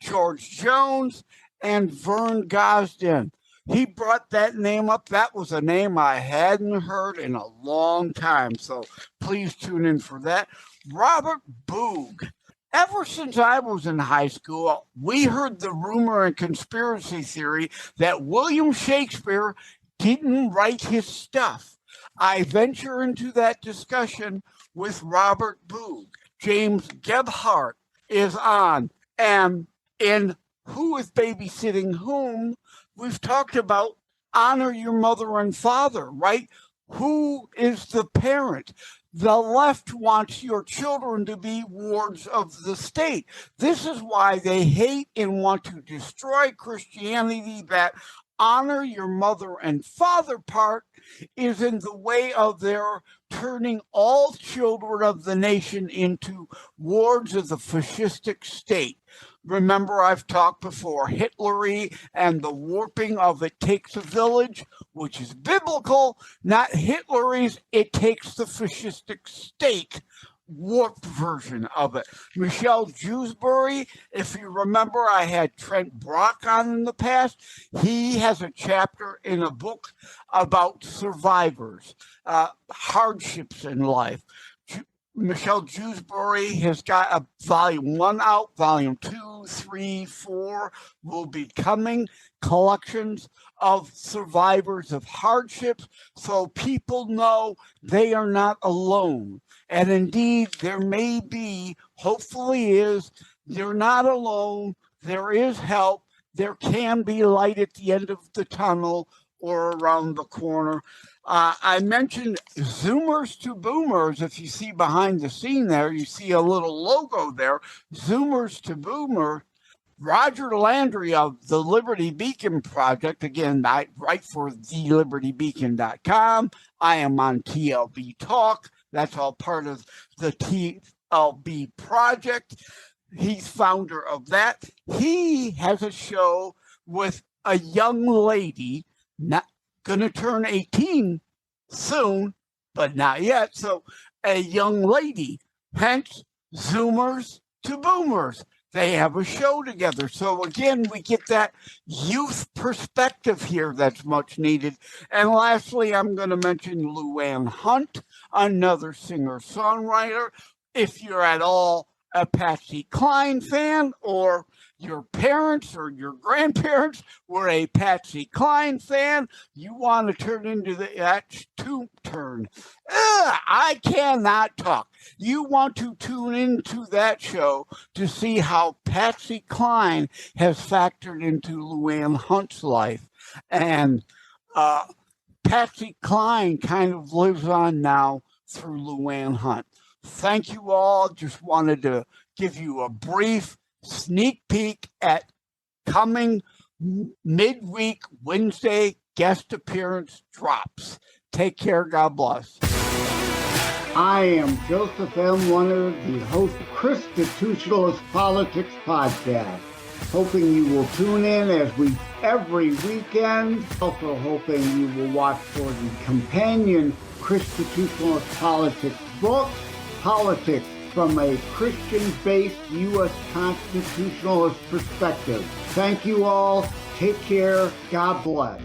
George Jones, and Vern Gosden. He brought that name up. That was a name I hadn't heard in a long time, so please tune in for that. Robert Boog. Ever since I was in high school, we heard the rumor and conspiracy theory that William Shakespeare didn't write his stuff. I venture into that discussion with Robert Boog. James Gebhardt is on, and in Who is Babysitting Whom, we've talked about honor your mother and father, right? Who is the parent? The left wants your children to be wards of the state. This is why they hate and want to destroy Christianity, that honor your mother and father part is in the way of their turning all children of the nation into wards of the fascistic state. Remember, I've talked before, Hitlery and the warping of It Takes a Village, which is biblical, not Hitlery's It Takes the Fascistic State warped version of it. Michelle Jewsbury, if you remember, I had Trent Brock on in the past. He has a chapter in a book about survivors, hardships in life. Michelle Jewsbury has got a volume 1 out, volume 2, 3, 4 will be coming, collections of survivors of hardships, so people know they are not alone. And indeed, there may be, hopefully is, they're not alone, there is help, there can be light at the end of the tunnel or around the corner. I mentioned Zoomers to Boomers. If you see behind the scene there, you see a little logo there, Zoomers to Boomers. Roger Landry of the Liberty Beacon Project, again, I write for thelibertybeacon.com. I am on TLB Talk. That's all part of the TLB Project. He's founder of that. He has a show with a young lady, not going to turn 18 soon, but not yet. So a young lady, hence Zoomers to Boomers. They have a show together. So again, we get that youth perspective here that's much needed. And lastly, I'm going to mention Luann Hunt, another singer-songwriter. If you're at all a Patsy Cline fan, or your parents or your grandparents were a Patsy Cline fan, you want to turn into I cannot talk. You want to tune into that show to see how Patsy Cline has factored into Luann Hunt's life. And Patsy Cline kind of lives on now through Luann Hunt. Thank you all. Just wanted to give you a brief sneak peek at coming midweek Wednesday guest appearance drops. Take care. God bless. I am Joseph M. Leonard, the host of ChristiTutionalist Politics Podcast. Hoping you will tune in every weekend. Also hoping you will watch for the companion ChristiTutionalist Politics book, Politics from a Christian-based U.S. constitutionalist perspective. Thank you all. Take care. God bless.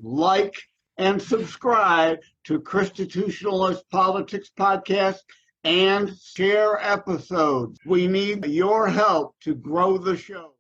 Like and subscribe to ChristiTutionalist Politics Podcast and share episodes. We need your help to grow the show.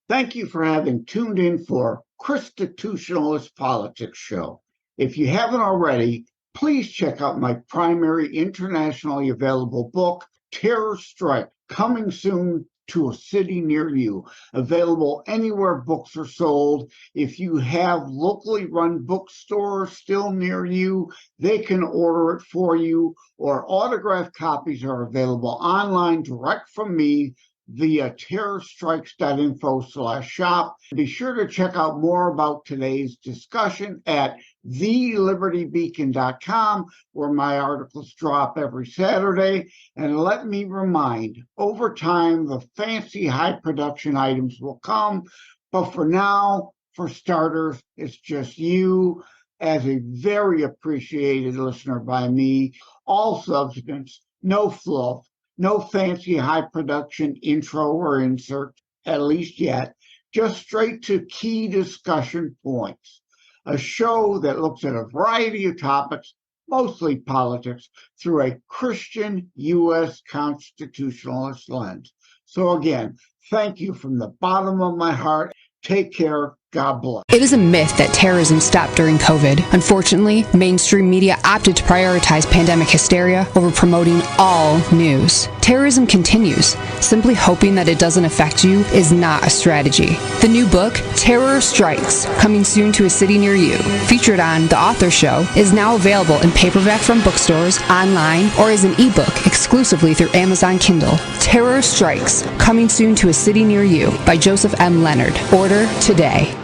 Thank you for having tuned in for ChristiTutionalist Politics Show. If you haven't already, please check out my primary internationally available book, Terror Strike, coming soon to a city near you. Available anywhere books are sold. If you have locally run bookstores still near you, they can order it for you, or autographed copies are available online direct from me via terrorstrikes.info/shop. Be sure to check out more about today's discussion at thelibertybeacon.com, where my articles drop every Saturday. And let me remind, over time, the fancy high production items will come. But for now, for starters, it's just you as a very appreciated listener by me. All substance, no fluff, no fancy high production intro or insert, at least yet, just straight to key discussion points. A show that looks at a variety of topics, mostly politics, through a Christian U.S. constitutionalist lens. So again, thank you from the bottom of my heart. Take care. God bless. It is a myth that terrorism stopped during COVID. Unfortunately, mainstream media opted to prioritize pandemic hysteria over promoting all news. Terrorism continues. Simply hoping that it doesn't affect you is not a strategy. The new book, Terror Strikes, coming soon to a city near you, featured on The Author Show, is now available in paperback from bookstores, online, or as an ebook exclusively through Amazon Kindle. Terror Strikes, coming soon to a city near you by Joseph M. Leonard. Order today.